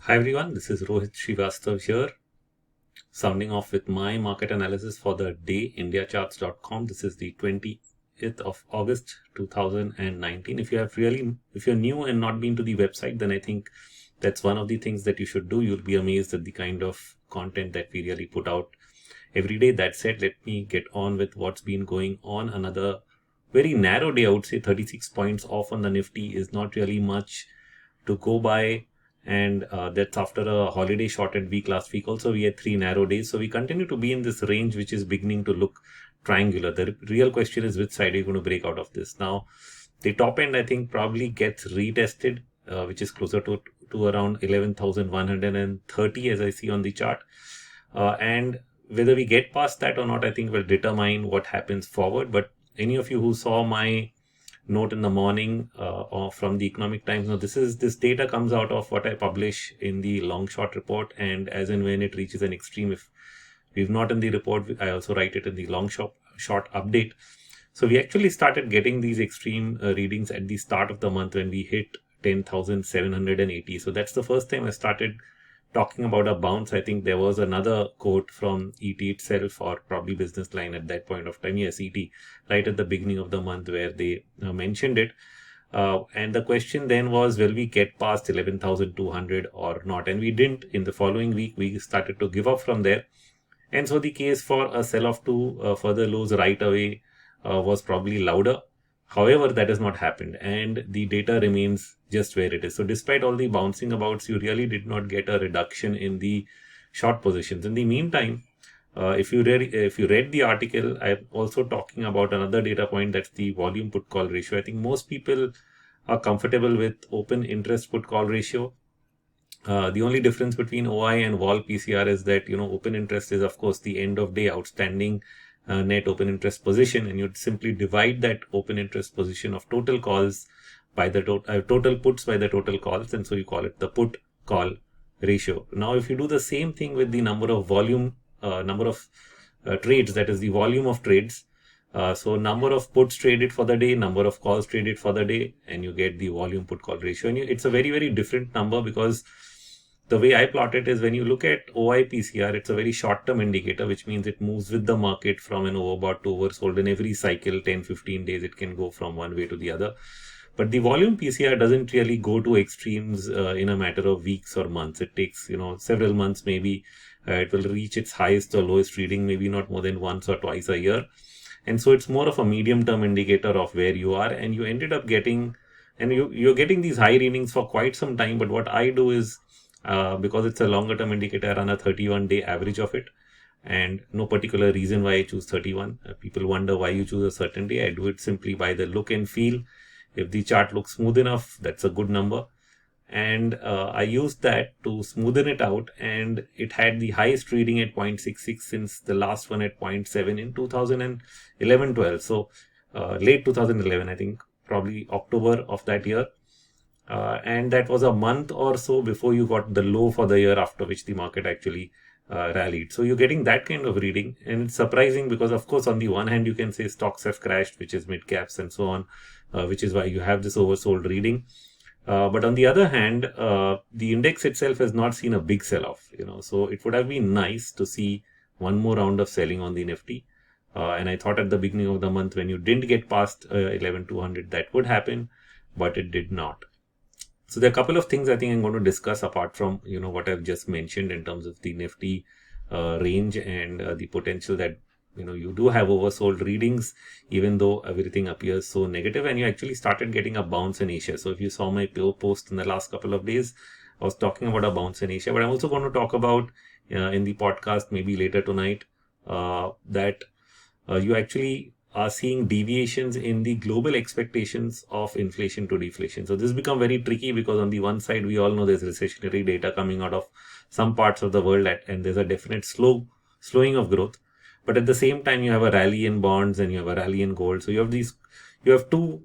Hi everyone, this is Rohit Srivastava here, sounding off with my market analysis for the day, Indiacharts.com. This is the 20th of August 2019. If you're new and not been to the website, then I think that's one of the things that you should do. You'll be amazed at the kind of content that we really put out every day. That said, let me get on with what's been going on. Another very narrow day, I would say 36 points off on the Nifty is not really much to go by, and that's after a holiday shortened week. Last week also we had 3 narrow days, so we continue to be in this range which is beginning to look triangular. The real question is which side are you going to break out of this. Now the top end I think probably gets retested, which is closer to around 11,130 as I see on the chart, and whether we get past that or not I think will determine what happens forward. But any of you who saw my note in the morning or from the Economic Times, now this data comes out of what I publish in the long short report, and as and when it reaches an extreme, if we've not in the report, I also write it in the long short update. So we actually started getting these extreme readings at the start of the month when we hit 10,780. So that's the first time I started talking about a bounce. I think there was another quote from ET itself, or probably Business Line at that point of time. Yes, ET, right at the beginning of the month where they mentioned it. And the question then was, will we get past 11,200 or not? And we didn't. In the following week, we started to give up from there. And so the case for a sell-off to further lows right away was probably louder. However, that has not happened, and the data remains just where it is. So despite all the bouncing abouts, you really did not get a reduction in the short positions. In the meantime, if you read the article, I'm also talking about another data point, that's the volume put call ratio. I think most people are comfortable with open interest put call ratio. The only difference between OI and vol PCR is that, open interest is of course the end of day outstanding net open interest position, and you'd simply divide that open interest position of total calls by the total puts by the total calls, and so you call it the put call ratio. Now if you do the same thing with the number of trades, that is the volume of trades, so number of puts traded for the day, number of calls traded for the day, and you get the volume put call ratio. And it's a very, very different number, because the way I plot it is, when you look at OIPCR, it's a very short-term indicator, which means it moves with the market from an overbought to oversold. In every cycle, 10-15 days, it can go from one way to the other. But the volume PCR doesn't really go to extremes in a matter of weeks or months. It takes, several months maybe. It will reach its highest or lowest reading maybe not more than once or twice a year. And so it's more of a medium-term indicator of where you are. And you ended up getting, and you're getting these high readings for quite some time. But what I do is, because it's a longer term indicator, I run a 31-day average of it, and no particular reason why I choose 31. People wonder why you choose a certain day. I do it simply by the look and feel. If the chart looks smooth enough, that's a good number. And I used that to smoothen it out, and it had the highest reading at 0.66 since the last one at 0.7 in 2011-12. So late 2011, I think probably October of that year. And that was a month or so before you got the low for the year, after which the market actually rallied. So you're getting that kind of reading, and it's surprising because, of course, on the one hand, you can say stocks have crashed, which is mid caps and so on, which is why you have this oversold reading. But on the other hand, the index itself has not seen a big sell-off, so it would have been nice to see one more round of selling on the Nifty. And I thought at the beginning of the month, when you didn't get past 11,200, that would happen, but it did not. So there are a couple of things I think I'm going to discuss apart from, what I've just mentioned in terms of the Nifty range and the potential that, you do have oversold readings, even though everything appears so negative, and you actually started getting a bounce in Asia. So if you saw my post in the last couple of days, I was talking about a bounce in Asia, but I'm also going to talk about in the podcast maybe later tonight that you actually are seeing deviations in the global expectations of inflation to deflation. So this become very tricky, because on the one side, we all know there's recessionary data coming out of some parts of the world, and there's a definite slowing of growth. But at the same time, you have a rally in bonds and you have a rally in gold. So you have two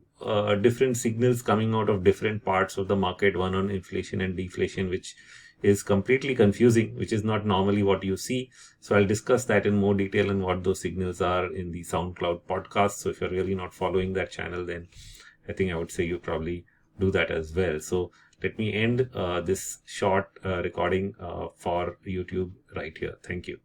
different signals coming out of different parts of the market, one on inflation and deflation, which is completely confusing, which is not normally what you see. So I'll discuss that in more detail and what those signals are in the SoundCloud podcast. So if you're really not following that channel, then I think I would say you probably do that as well. So let me end this short recording for YouTube right here. Thank you.